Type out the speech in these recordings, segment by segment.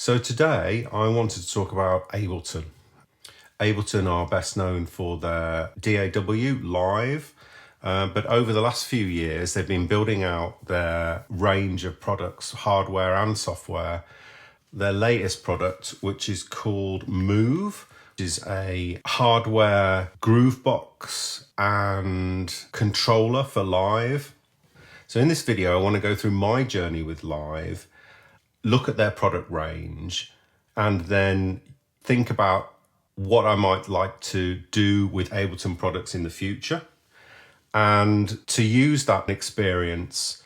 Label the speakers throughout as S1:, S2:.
S1: So today I wanted to talk about Ableton. Ableton are best known for their DAW live, but over the last few years they've been building out their range of products, hardware and software. Their latest product, which is called Move, is a hardware groove box and controller for live. So in this video I want to go through my journey with live, look at their product range, and then think about what I might like to do with Ableton products in the future, and to use that experience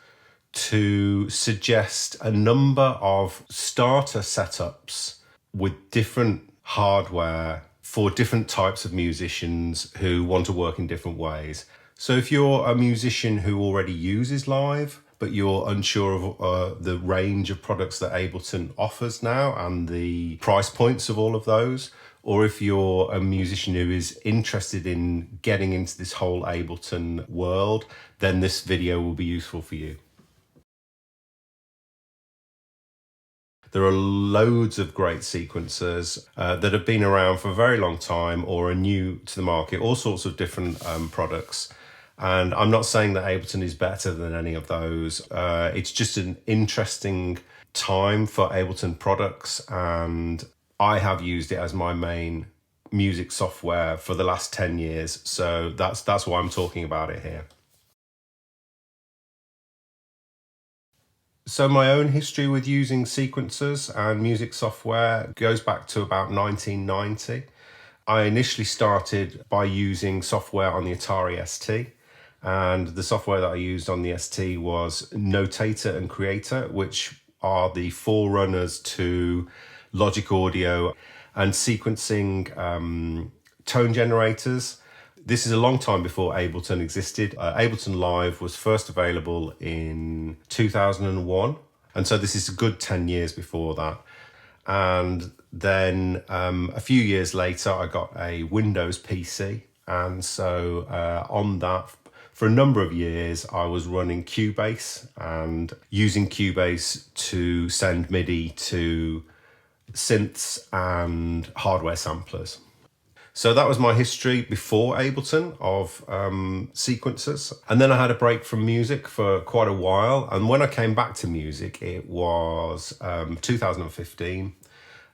S1: to suggest a number of starter setups with different hardware for different types of musicians who want to work in different ways. So if you're a musician who already uses live, but you're unsure of the range of products that Ableton offers now and the price points of all of those, or if you're a musician who is interested in getting into this whole Ableton world, then this video will be useful for you. There are loads of great sequencers that have been around for a very long time or are new to the market, all sorts of different products. And I'm not saying that Ableton is better than any of those. It's just an interesting time for Ableton products, and I have used it as my main music software for the last 10 years. So that's why I'm talking about it here. So my own history with using sequencers and music software goes back to about 1990. I initially started by using software on the Atari ST. And the software that I used on the ST was Notator and Creator, which are the forerunners to Logic Audio and sequencing tone generators. This is a long time before Ableton existed. Ableton Live was first available in 2001. And so this is a good 10 years before that. And then a few years later, I got a Windows PC. And so on that, for a number of years, I was running Cubase and using Cubase to send MIDI to synths and hardware samplers. So that was my history before Ableton of sequencers. And then I had a break from music for quite a while. And when I came back to music, it was 2015.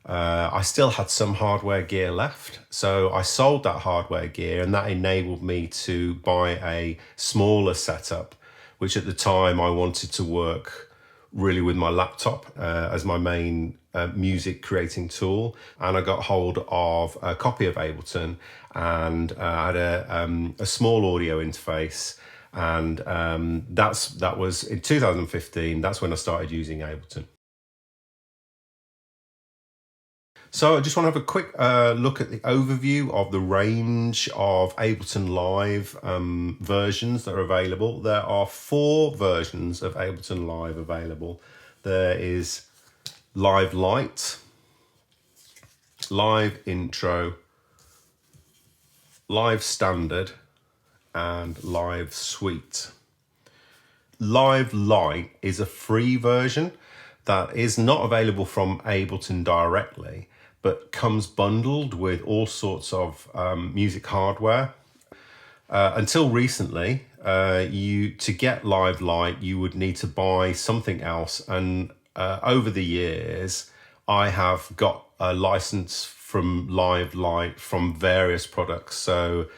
S1: I still had some hardware gear left, so I sold that hardware gear, and that enabled me to buy a smaller setup, which at the time I wanted to work really with my laptop as my main music creating tool. And I got hold of a copy of Ableton, and I had a small audio interface, and that was in 2015. That's when I started using Ableton. So I just want to have a quick look at the overview of the range of Ableton Live versions that are available. There are 4 versions of Ableton Live available. There is Live Lite, Live Intro, Live Standard, and Live Suite. Live Lite is a free version that is not available from Ableton directly, but comes bundled with all sorts of music hardware. Until recently, to get Live Lite, you would need to buy something else. And over the years, I have got a license from Live Lite from various products. So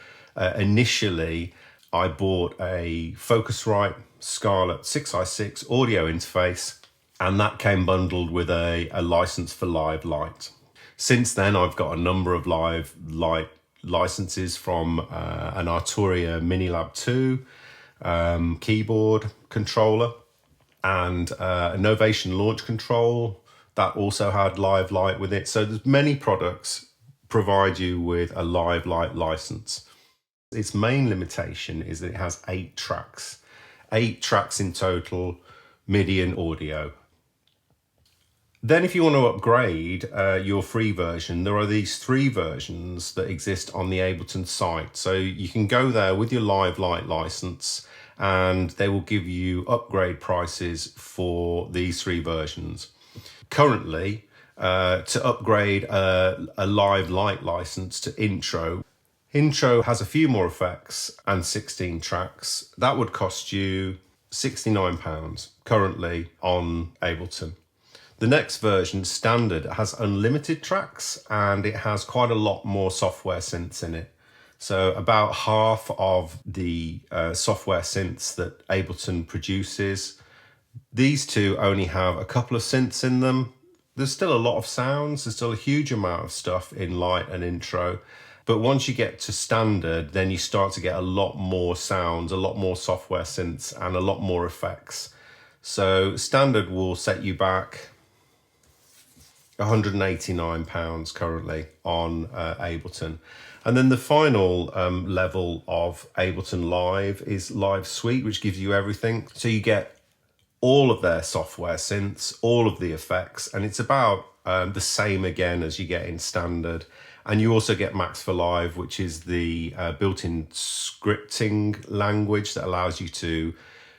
S1: initially, I bought a Focusrite Scarlett 6i6 audio interface, and that came bundled with a license for Live Lite. Since then, I've got a number of Live Lite licenses from an Arturia Minilab 2 keyboard controller, and a Novation Launch Control that also had Live Lite with it. So there's many products provide you with a Live Lite license. Its main limitation is that it has 8 tracks. 8 tracks in total, MIDI and audio. Then if you want to upgrade your free version, there are these 3 versions that exist on the Ableton site. So you can go there with your Live Lite license, and they will give you upgrade prices for these 3 versions. Currently, to upgrade a Live Lite license to Intro. Intro has a few more effects and 16 tracks. That would cost you £69 currently on Ableton. The next version, Standard, has unlimited tracks and it has quite a lot more software synths in it. So about half of the software synths that Ableton produces, these two only have a couple of synths in them. There's still a lot of sounds, there's still a huge amount of stuff in Lite and Intro. But once you get to Standard, then you start to get a lot more sounds, a lot more software synths, and a lot more effects. So Standard will set you back £189 currently on Ableton. And then the final level of Ableton Live is Live Suite, which gives you everything. So you get all of their software synths, all of the effects, and it's about the same again as you get in Standard. And you also get Max for Live, which is the built-in scripting language that allows you to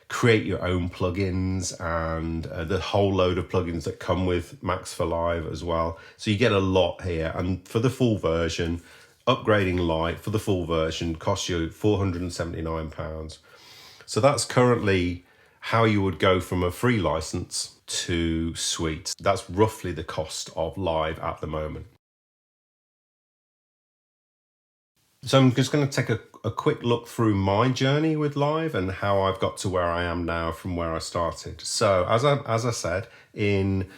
S1: create your own plugins and the whole load of plugins that come with Max for Live as well. So you get a lot here. And for the full version, upgrading Lite for the full version costs you £479. So that's currently how you would go from a free license to Suite. That's roughly the cost of Live at the moment. So I'm just going to take a quick look through my journey with Live and how I've got to where I am now from where I started. So as I said, in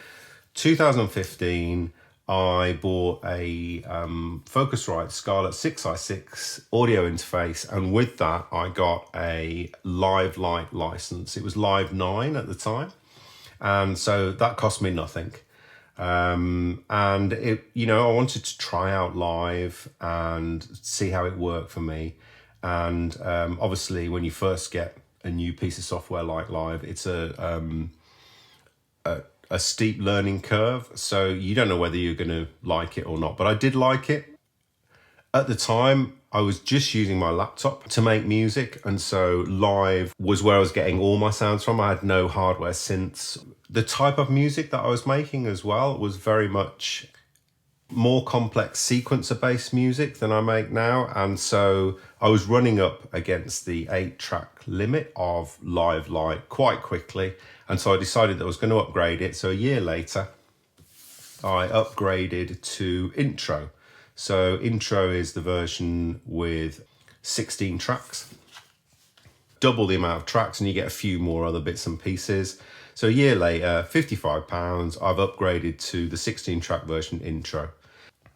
S1: 2015, I bought a Focusrite Scarlett 6i6 audio interface, and with that I got a Live Lite license. It was Live 9 at the time, and so that cost me nothing. And it, I wanted to try out Live and see how it worked for me. And obviously, when you first get a new piece of software like Live, it's a steep learning curve. So you don't know whether you're going to like it or not. But I did like it. At the time, I was just using my laptop to make music, and so Live was where I was getting all my sounds from. I had no hardware synths. The type of music that I was making as well was very much more complex sequencer-based music than I make now, and so I was running up against the 8-track limit of Live Lite quite quickly, and so I decided that I was going to upgrade it. So a year later, I upgraded to Intro. So Intro is the version with 16 tracks, double the amount of tracks, and you get a few more other bits and pieces. So a year later, £55, I've upgraded to the 16-track version Intro.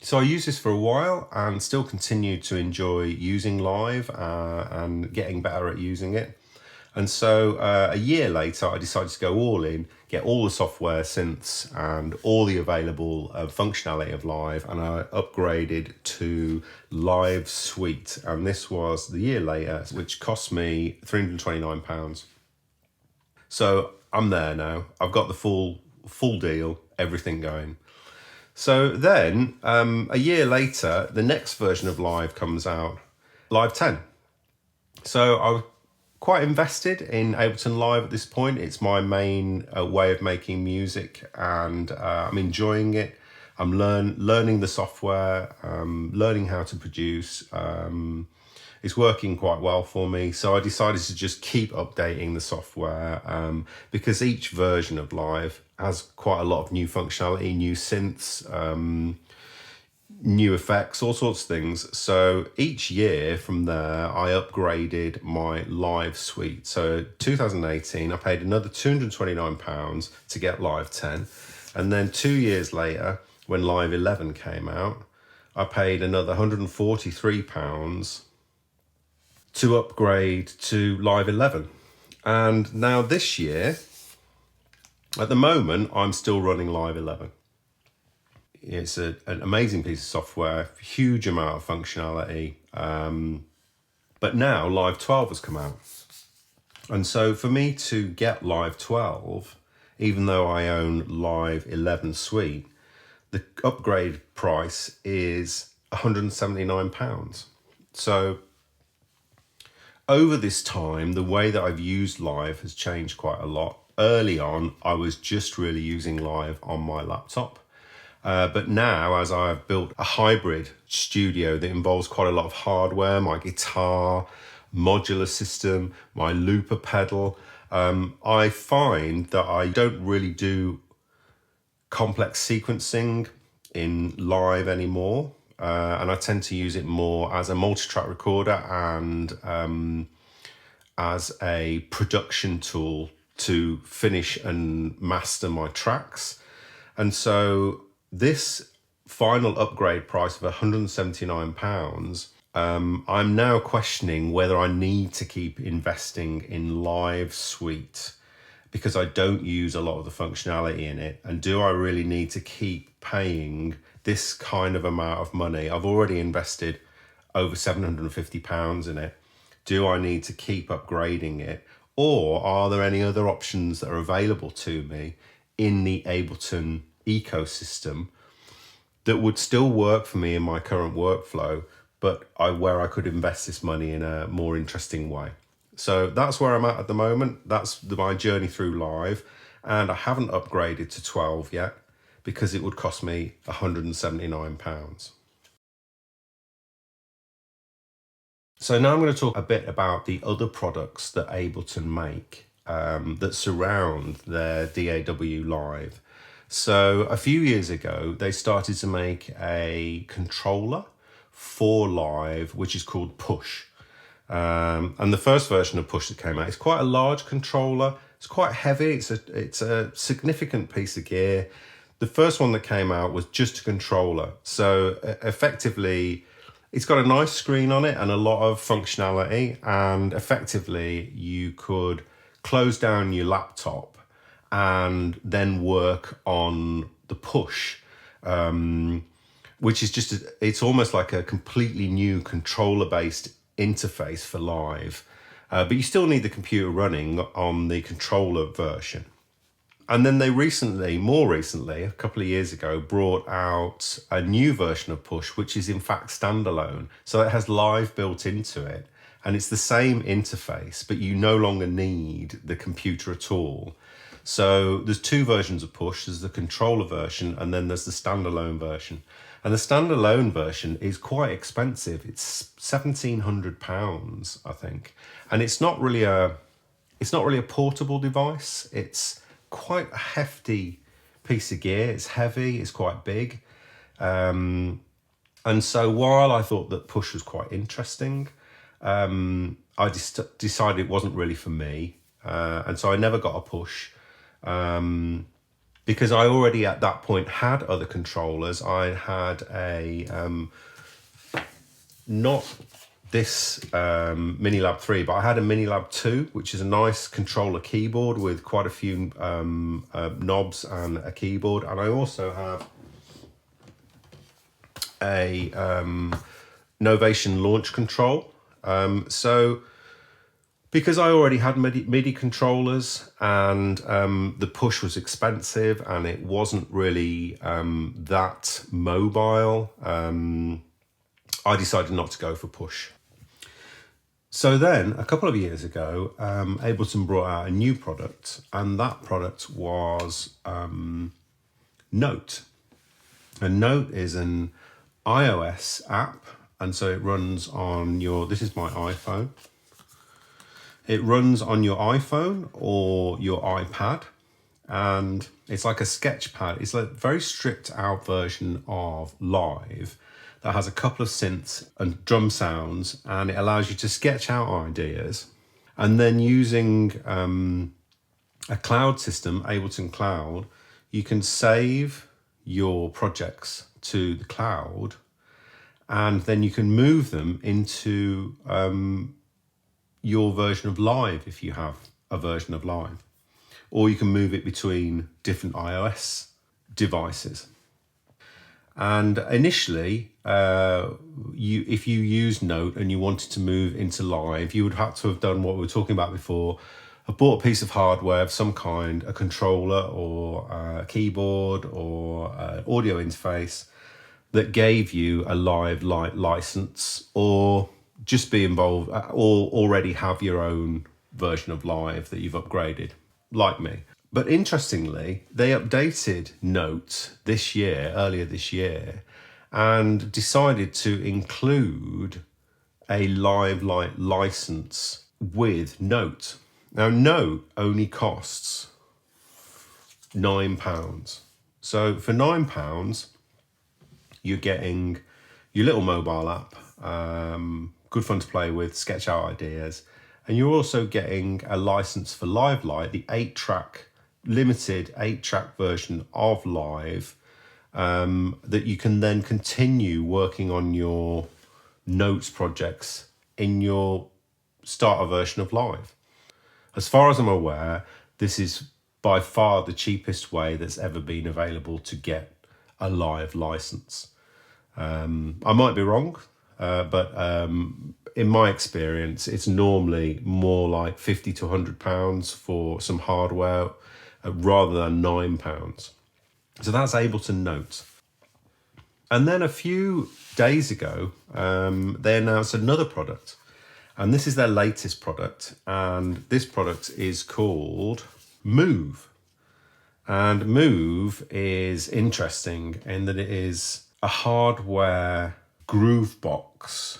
S1: So I used this for a while and still continued to enjoy using Live and getting better at using it. And so a year later, I decided to go all in, get all the software synths and all the available functionality of Live, and I upgraded to Live Suite. And this was the year later, which cost me £329. So I'm there now. I've got the full deal, everything going. So then a year later, the next version of Live comes out, Live 10. So I was quite invested in Ableton Live at this point. It's my main way of making music, and I'm enjoying it. I'm learning the software, learning how to produce. It's working quite well for me. So I decided to just keep updating the software because each version of Live has quite a lot of new functionality, new synths, new effects, all sorts of things. So each year from there, I upgraded my Live Suite. So 2018, I paid another £229 to get Live 10. And then 2 years later, when Live 11 came out, I paid another £143 to upgrade to Live 11. And now this year, at the moment, I'm still running Live 11. It's an amazing piece of software, huge amount of functionality. But now Live 12 has come out. And so for me to get Live 12, even though I own Live 11 Suite, the upgrade price is £179. So over this time, the way that I've used Live has changed quite a lot. Early on, I was just really using Live on my laptop. But now, as I've built a hybrid studio that involves quite a lot of hardware, my guitar, modular system, my looper pedal, I find that I don't really do complex sequencing in live anymore. And I tend to use it more as a multi-track recorder and as a production tool to finish and master my tracks. And so this final upgrade price of £179, I'm now questioning whether I need to keep investing in Live Suite because I don't use a lot of the functionality in it. And do I really need to keep paying this kind of amount of money? I've already invested over £750 in it. Do I need to keep upgrading it? Or are there any other options that are available to me in the Ableton ecosystem that would still work for me in my current workflow, but where I could invest this money in a more interesting way? So that's where I'm at the moment. That's my journey through Live. And I haven't upgraded to 12 yet because it would cost me £179. So now I'm going to talk a bit about the other products that Ableton make that surround their DAW Live. So a few years ago, they started to make a controller for Live, which is called Push. And the first version of Push that came out is quite a large controller. It's quite heavy. It's a significant piece of gear. The first one that came out was just a controller. So effectively, it's got a nice screen on it and a lot of functionality. And effectively, you could close down your laptop and then work on the Push, which is it's almost like a completely new controller-based interface for Live. But you still need the computer running on the controller version. And then they more recently, a couple of years ago, brought out a new version of Push, which is in fact standalone. So it has Live built into it. And it's the same interface, but you no longer need the computer at all. So there's two versions of Push. There's the controller version, and then there's the standalone version. And the standalone version is quite expensive. It's £1,700, I think. And it's not really a portable device. It's quite a hefty piece of gear. It's heavy, it's quite big. And so while I thought that Push was quite interesting, I decided it wasn't really for me. And so I never got a Push. Because I already at that point had other controllers. I had not this Minilab 3, but I had a Minilab 2, which is a nice controller keyboard with quite a few knobs and a keyboard. And I also have a Novation launch control. So because I already had MIDI controllers and the Push was expensive and it wasn't really that mobile, I decided not to go for Push. So then, a couple of years ago, Ableton brought out a new product, and that product was Note. And Note is an iOS app, and so it runs on this is my iPhone. It runs on your iPhone or your iPad, and it's like a sketch pad. It's a very stripped out version of Live that has a couple of synths and drum sounds, and it allows you to sketch out ideas. And then using a cloud system, Ableton Cloud, you can save your projects to the cloud, and then you can move them into your version of Live if you have a version of Live. Or you can move it between different iOS devices. And initially, if you use Note and you wanted to move into Live, you would have to have done what we were talking about before. Have bought a piece of hardware of some kind, a controller or a keyboard or an audio interface that gave you a Live license, or just be involved or already have your own version of Live that you've upgraded, like me. But interestingly, they updated Note earlier this year, and decided to include a Live Light license with Note. Now, Note only costs £9. So for £9, you're getting your little mobile app, good fun to play with, sketch out ideas, and you're also getting a license for Live Light, the limited 8-track version of Live, that you can then continue working on your Notes projects in your starter version of Live. As far as I'm aware, this is by far the cheapest way that's ever been available to get a Live license. I might be wrong, but in my experience, it's normally more like £50 to £100 for some hardware rather than £9. So that's Ableton Note. And then a few days ago, they announced another product. And this is their latest product. And this product is called Move. And Move is interesting in that it is a hardware groove box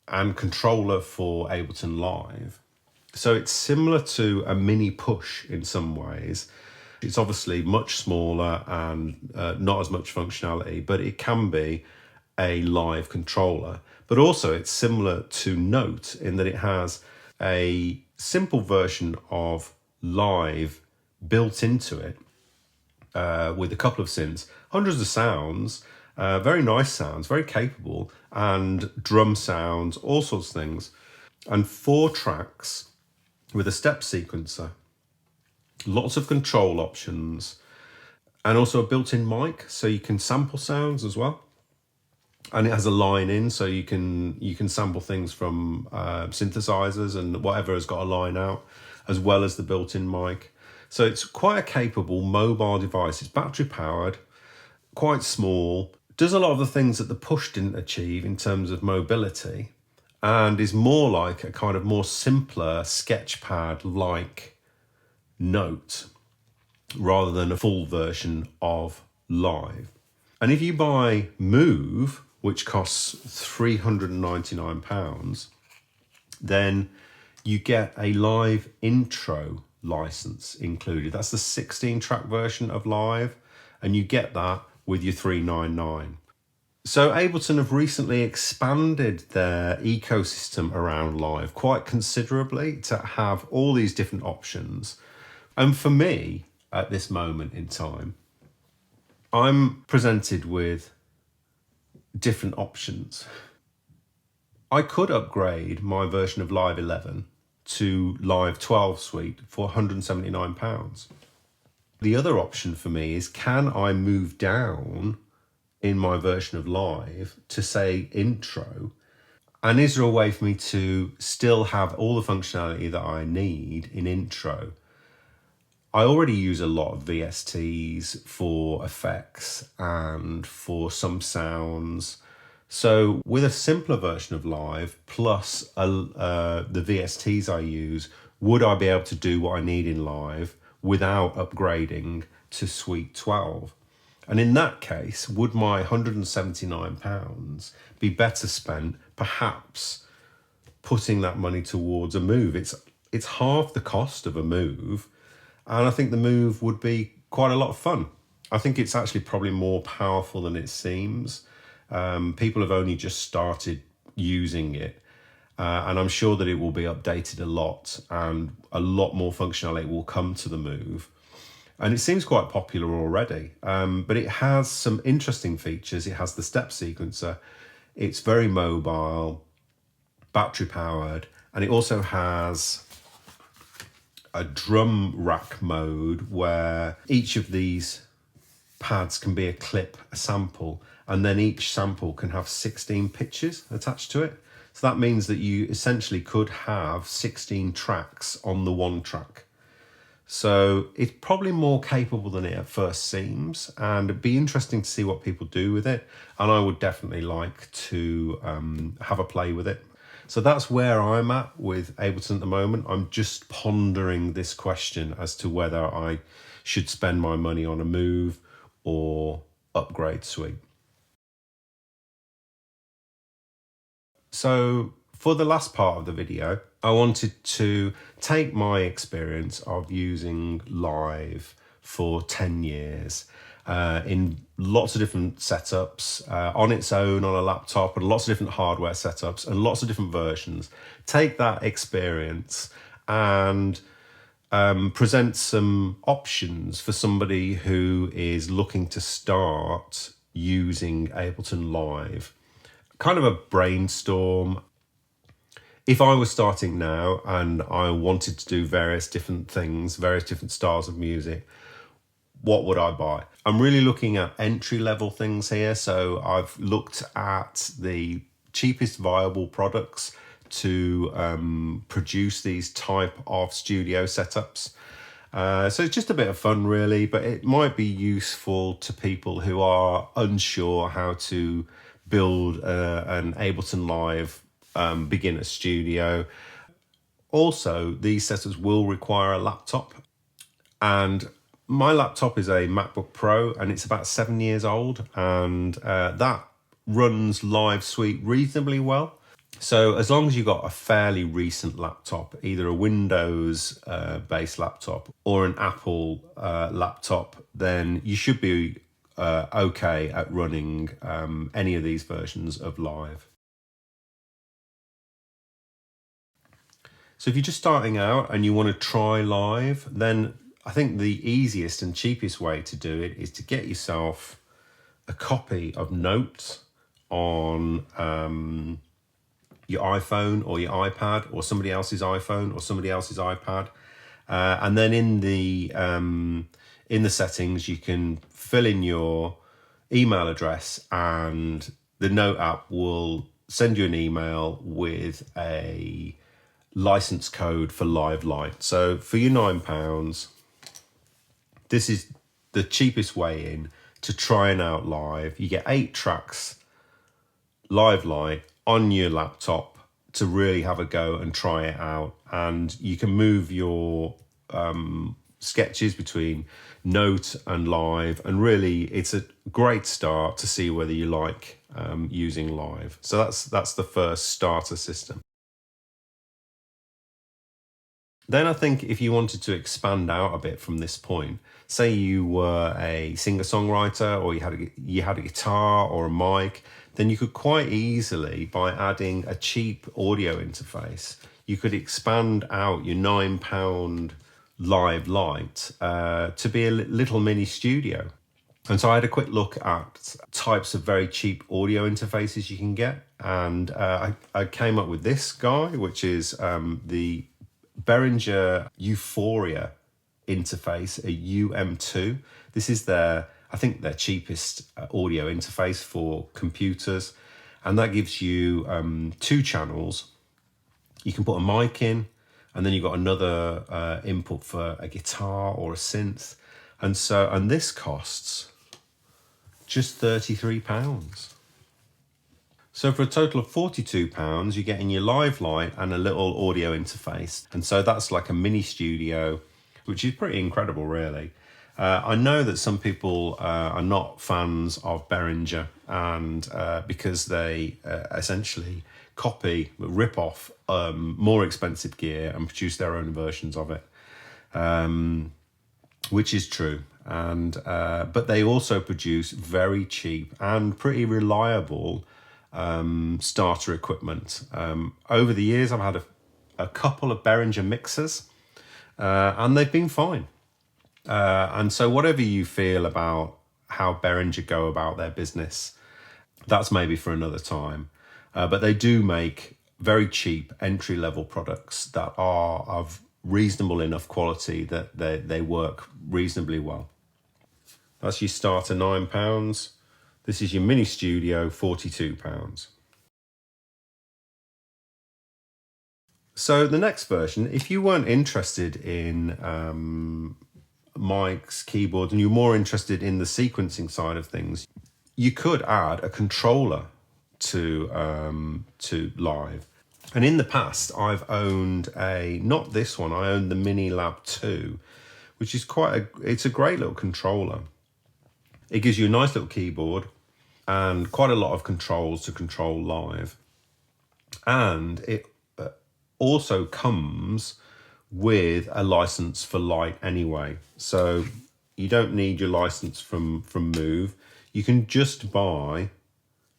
S1: and controller for Ableton Live. So it's similar to a mini push in some ways. It's obviously much smaller and not as much functionality, but it can be a live controller. But also it's similar to Note in that it has a simple version of Live built into it with a couple of synths, hundreds of sounds, very nice sounds, very capable, and drum sounds, all sorts of things. And 4 tracks with a step sequencer. Lots of control options, and also a built-in mic, so you can sample sounds as well. And it has a line in, so you can sample things from synthesizers and whatever has got a line out, as well as the built-in mic. So it's quite a capable mobile device. It's battery powered, quite small, does a lot of the things that the push didn't achieve in terms of mobility, and is more like a kind of more simpler sketchpad-like Note rather than a full version of Live. And if you buy Move, which costs £399, then you get a Live intro license included. That's the 16-track version of Live, and you get that with your $399. So Ableton have recently expanded their ecosystem around Live quite considerably to have all these different options. And for me, at this moment in time, I'm presented with different options. I could upgrade my version of Live 11 to Live 12 Suite for £179. The other option for me is, can I move down in my version of Live to say intro? And is there a way for me to still have all the functionality that I need in intro? I already use a lot of VSTs for effects and for some sounds. So with a simpler version of Live plus the VSTs I use, would I be able to do what I need in Live without upgrading to Suite 12? And in that case, would my £179 be better spent perhaps putting that money towards a Move? It's half the cost of a Move, and I think the Move would be quite a lot of fun. I think it's actually probably more powerful than it seems. People have only just started using it, and I'm sure that it will be updated a lot, and a lot more functionality will come to the Move. And it seems quite popular already, but it has some interesting features. It has the step sequencer. It's very mobile, battery powered, and it also has a drum rack mode where each of these pads can be a clip, a sample, and then each sample can have 16 pitches attached to it. So that means that you essentially could have 16 tracks on the one track. So it's probably more capable than it at first seems, and it'd be interesting to see what people do with it. And I would definitely like to have a play with it. So that's where I'm at with Ableton at the moment. I'm just pondering this question as to whether I should spend my money on a Move or upgrade suite. So for the last part of the video, I wanted to take my experience of using Live for 10 years in lots of different setups, on its own, on a laptop, and lots of different hardware setups and lots of different versions. Take that experience and present some options for somebody who is looking to start using Ableton Live. Kind of a brainstorm. If I was starting now and I wanted to do various different things, various different styles of music, what would I buy? I'm really looking at entry-level things here. So I've looked at the cheapest viable products to produce these type of studio setups. So it's just a bit of fun really, but it might be useful to people who are unsure how to build an Ableton Live beginner studio. Also, these setups will require a laptop, and my laptop is a MacBook Pro and it's about 7 years old, and that runs Live Suite reasonably well. So as long as you've got a fairly recent laptop, either a Windows based laptop or an Apple laptop, then you should be okay at running any of these versions of Live. So if you're just starting out and you want to try Live, then I think the easiest and cheapest way to do it is to get yourself a copy of Notes on your iPhone or your iPad or somebody else's iPhone or somebody else's iPad. And then in the settings, you can fill in your email address and the Note app will send you an email with a license code for Live Lite. So for your £9, this is the cheapest way in to trying out Live. You get 8 tracks Live Lite on your laptop to really have a go and try it out. And you can move your sketches between Note and Live, and really it's a great start to see whether you like using Live. So that's the first starter system. Then I think if you wanted to expand out a bit from this point, say you were a singer-songwriter or you had a guitar or a mic, then you could quite easily, by adding a cheap audio interface, you could expand out your £9 Live Lite to be a little mini studio. And so I had a quick look at types of very cheap audio interfaces you can get, and I came up with this guy, which is the Behringer Euphoria interface, a UM2. This is I think their cheapest audio interface for computers, and that gives you 2 channels. You can put a mic in, and then you've got another input for a guitar or a synth, and this costs just £33. So for a total of £42, you're getting your Live Lite and a little audio interface. And so that's like a mini studio, which is pretty incredible, really. I know that some people are not fans of Behringer, and because they essentially rip off more expensive gear and produce their own versions of it, which is true. And but they also produce very cheap and pretty reliable starter equipment. Over the years, I've had a couple of Behringer mixers, and they've been fine. And so whatever you feel about how Behringer go about their business, that's maybe for another time. But they do make very cheap entry-level products that are of reasonable enough quality that they work reasonably well. That's your starter £9. This is your mini studio, £42. So the next version, if you weren't interested in mics, keyboards, and you're more interested in the sequencing side of things, you could add a controller to Live. And in the past, I've owned not this one, I owned the Mini Lab 2, which is it's a great little controller. It gives you a nice little keyboard and quite a lot of controls to control live. And it also comes with a license for Light anyway. So you don't need your license from Move. You can just buy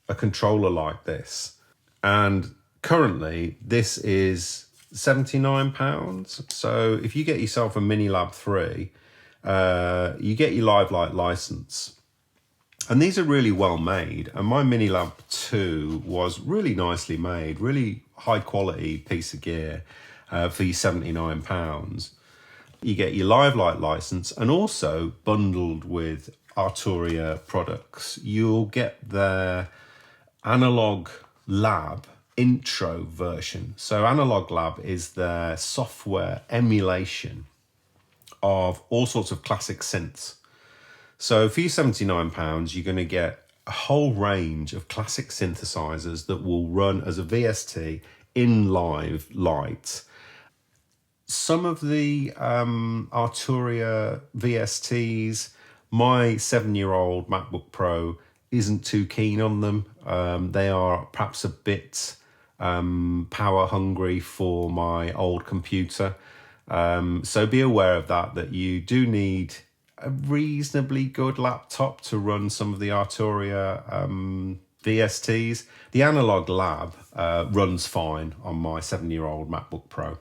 S1: a controller like this. And currently this is £79. So if you get yourself a Mini Lab 3, you get your Live Light license. And these are really well made. And my Mini Lab 2 was really nicely made, really high quality piece of gear for your £79. You get your Live Light license, and also bundled with Arturia products, you'll get their Analog Lab intro version. So Analog Lab is their software emulation of all sorts of classic synths. So for your £79, you're going to get a whole range of classic synthesizers that will run as a VST in Live Light. Some of the Arturia VSTs, my 7-year-old MacBook Pro isn't too keen on them. They are perhaps a bit power hungry for my old computer. So be aware of that you do need a reasonably good laptop to run some of the Arturia VSTs. The Analog Lab runs fine on my 7-year-old MacBook Pro.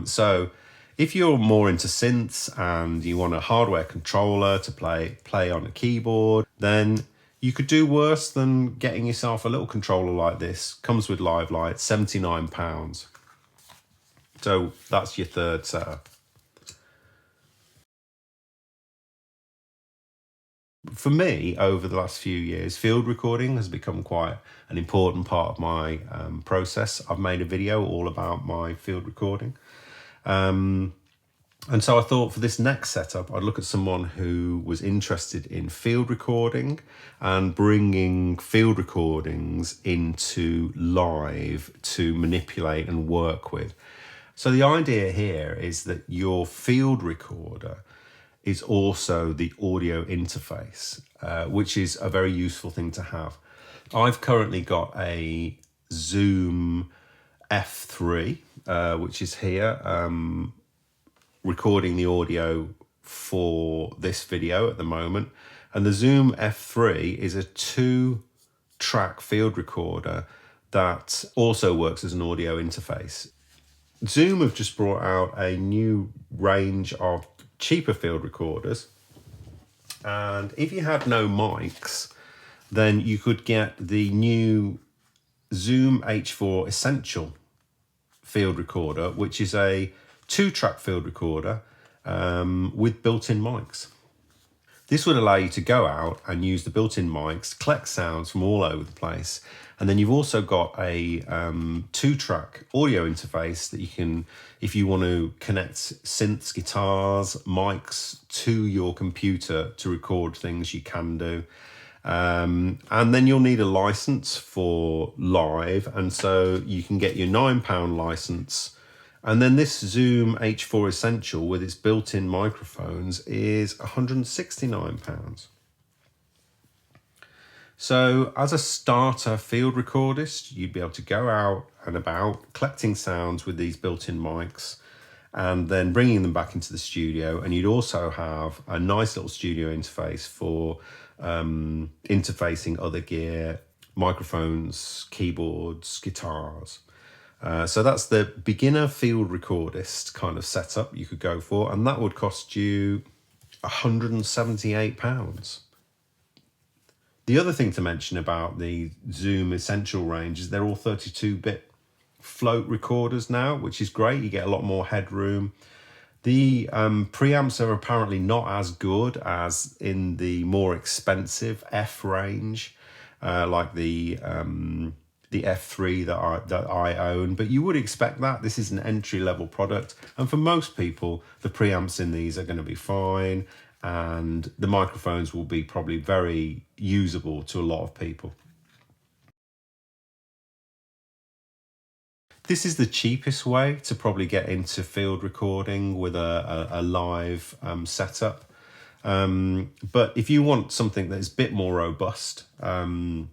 S1: So if you're more into synths and you want a hardware controller to play on a keyboard, then you could do worse than getting yourself a little controller like this. Comes with Live Light, £79. So that's your third setup. For me, over the last few years, field recording has become quite an important part of my process. I've made a video all about my field recording. And so I thought for this next setup, I'd look at someone who was interested in field recording and bringing field recordings into Live to manipulate and work with. So the idea here is that your field recorder is also the audio interface, which is a very useful thing to have. I've currently got a Zoom F3, which is here, recording the audio for this video at the moment. And the Zoom F3 is a 2-track field recorder that also works as an audio interface. Zoom have just brought out a new range of cheaper field recorders, and if you had no mics, then you could get the new Zoom H4 Essential field recorder, which is a 2-track field recorder with built-in mics. This would allow you to go out and use the built-in mics, collect sounds from all over the place. And then you've also got a 2-track audio interface that you can, if you want to connect synths, guitars, mics to your computer to record things, you can do. And then you'll need a license for Live. And so you can get your £9 license. And then this Zoom H4 Essential with its built-in microphones is £169. So as a starter field recordist, you'd be able to go out and about collecting sounds with these built-in mics and then bringing them back into the studio. And you'd also have a nice little studio interface for interfacing other gear, microphones, keyboards, guitars. So that's the beginner field recordist kind of setup you could go for, and that would cost you £178. The other thing to mention about the Zoom Essential range is they're all 32-bit float recorders now, which is great. You get a lot more headroom. The preamps are apparently not as good as in the more expensive F range, like the F3 that I own, but you would expect that. This is an entry-level product, and for most people, the preamps in these are going to be fine, and the microphones will be probably very usable to a lot of people. This is the cheapest way to probably get into field recording with a live setup. But if you want something that's a bit more robust, then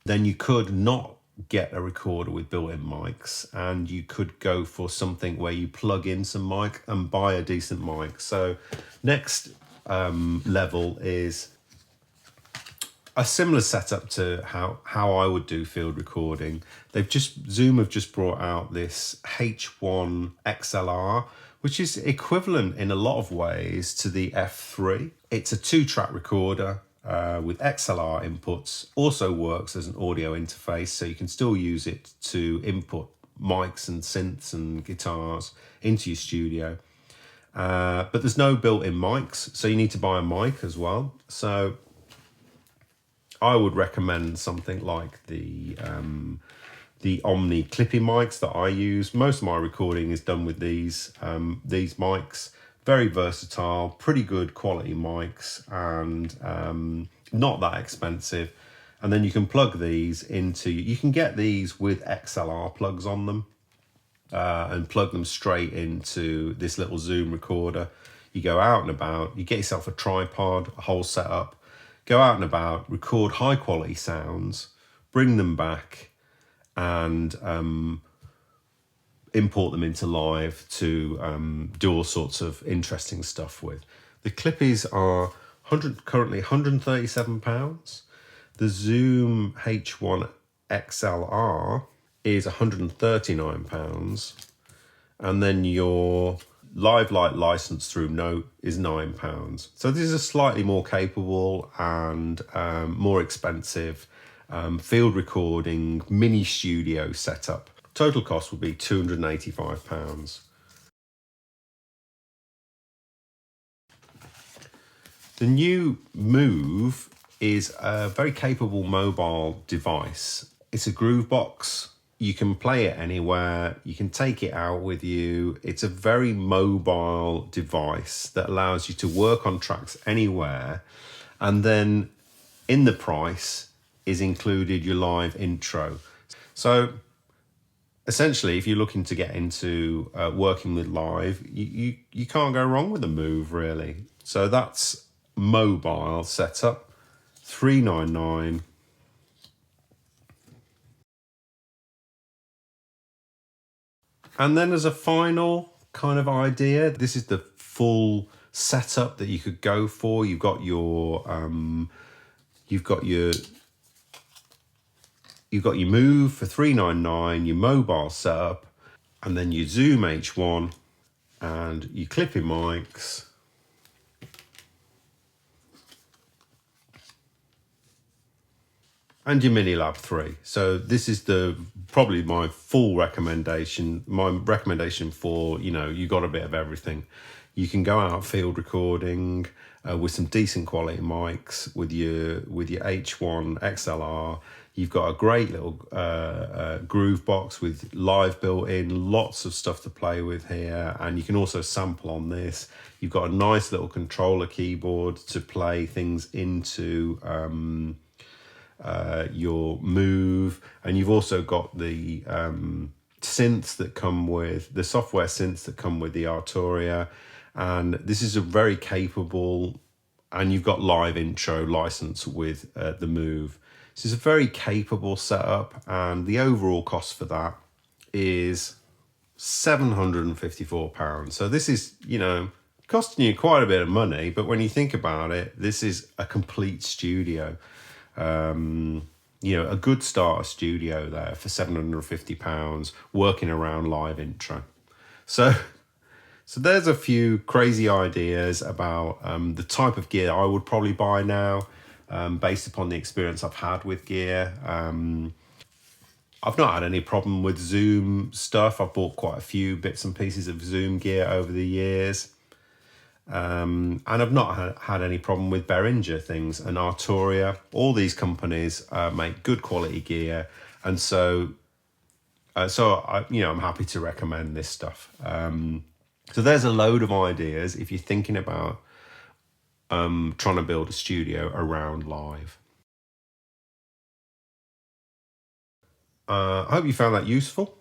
S1: you could not get a recorder with built-in mics, and you could go for something where you plug in some mic and buy a decent mic. So next level is a similar setup to how I would do field recording. Zoom have just brought out this H1 XLR, which is equivalent in a lot of ways to the F3. It's a 2-track recorder with XLR inputs, also works as an audio interface, so you can still use it to input mics and synths and guitars into your studio. But there's no built-in mics, so you need to buy a mic as well. So I would recommend something like the Omni Clippy mics that I use. Most of my recording is done with these mics. Very versatile, pretty good quality mics, and not that expensive. And then you can plug these into, you can get these with XLR plugs on them and plug them straight into this little Zoom recorder. You go out and about, you get yourself a tripod, a whole setup, go out and about, record high quality sounds, bring them back, and import them into live to do all sorts of interesting stuff with. The Clippies are currently £137. The Zoom H1 XLR is £139, and then your Live Light license through Note is £9. So this is a slightly more capable and more expensive field recording mini studio setup. Total cost would be £285. The new Move is a very capable mobile device. It's a groove box. You can play it anywhere. You can take it out with you. It's a very mobile device that allows you to work on tracks anywhere. And then in the price is included your live intro. So essentially, if you're looking to get into working with live, you can't go wrong with a Move, really. So that's mobile setup, $399. And then as a final kind of idea, this is the full setup that you could go for. You've got your Move for $399, your mobile setup, and then your Zoom H1 and your Clippy mics. And your Mini Lab 3. So this is probably my full recommendation. My recommendation for, you got a bit of everything. You can go out field recording with some decent quality mics with your H1 XLR. You've got a great little groove box with live built in, lots of stuff to play with here, and you can also sample on this. You've got a nice little controller keyboard to play things into your Move, and you've also got the synths that come with the software synths that come with the Arturia, and this is a very capable, and you've got live intro license with the Move. This is a very capable setup, and the overall cost for that is £754. So this is, costing you quite a bit of money, but when you think about it, this is a complete studio. A good starter studio there for £750 working around live intro. So there's a few crazy ideas about the type of gear I would probably buy now, based upon the experience I've had with gear. I've not had any problem with Zoom stuff. I've bought quite a few bits and pieces of Zoom gear over the years. And I've not had any problem with Behringer things and Arturia. All these companies make good quality gear, and so I'm happy to recommend this stuff. So there's a load of ideas if you're thinking about trying to build a studio around live. I hope you found that useful.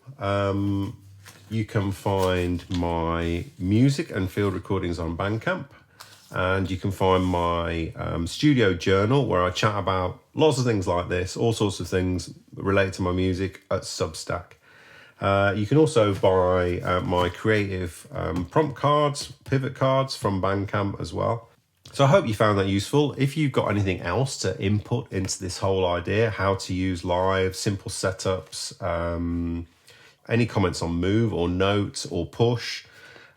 S1: You can find my music and field recordings on Bandcamp, and you can find my studio journal where I chat about lots of things like this, all sorts of things related to my music at Substack. You can also buy my creative prompt cards, pivot cards from Bandcamp as well. So I hope you found that useful. If you've got anything else to input into this whole idea, how to use live, simple setups, any comments on Move or Note or Push,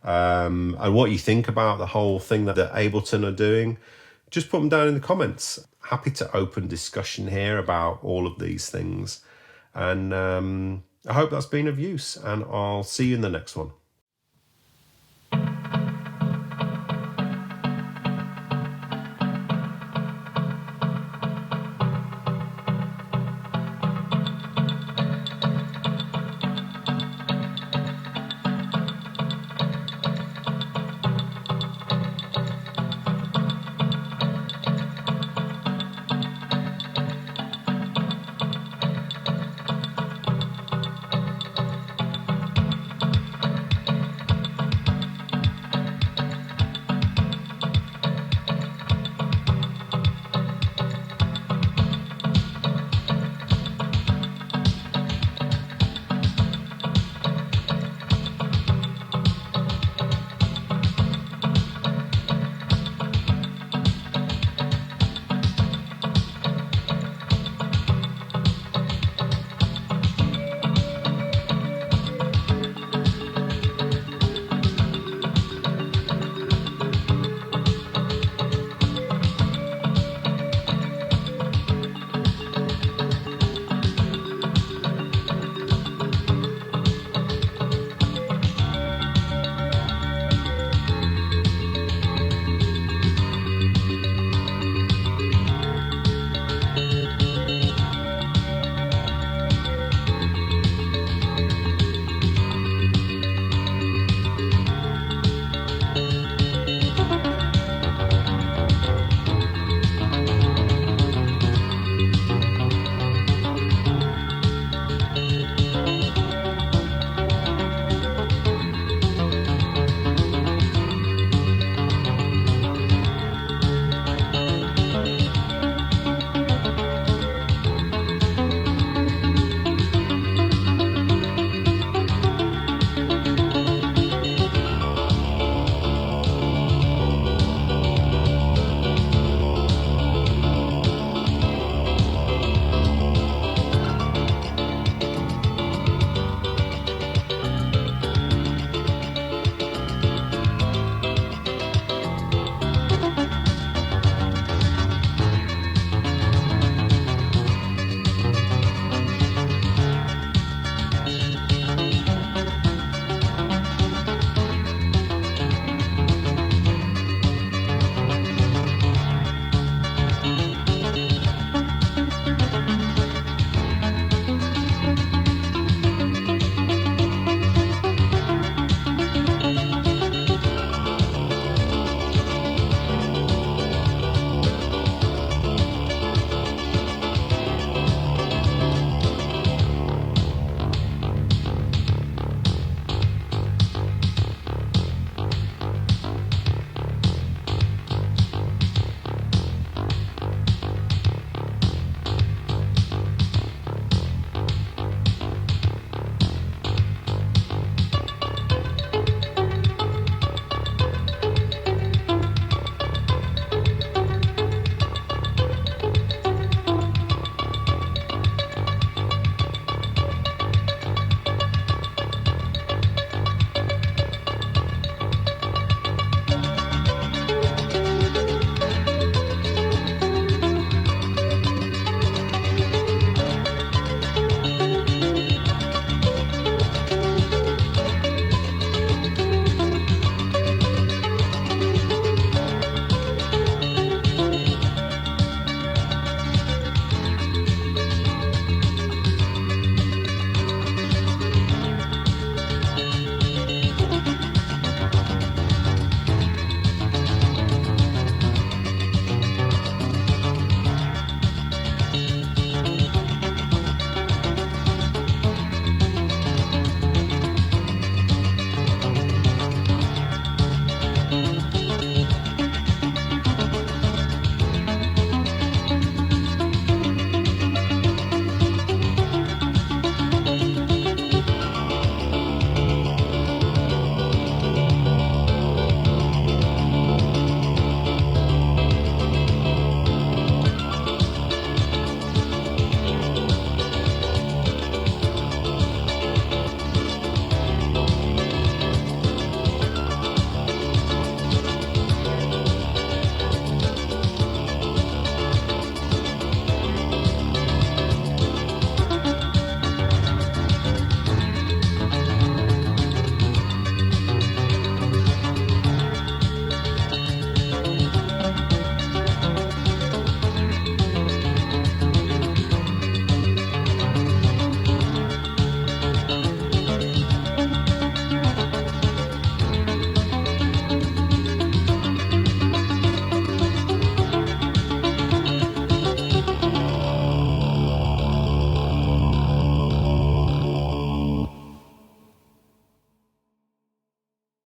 S1: and what you think about the whole thing that Ableton are doing, just put them down in the comments. Happy to open discussion here about all of these things. And I hope that's been of use, and I'll see you in the next one.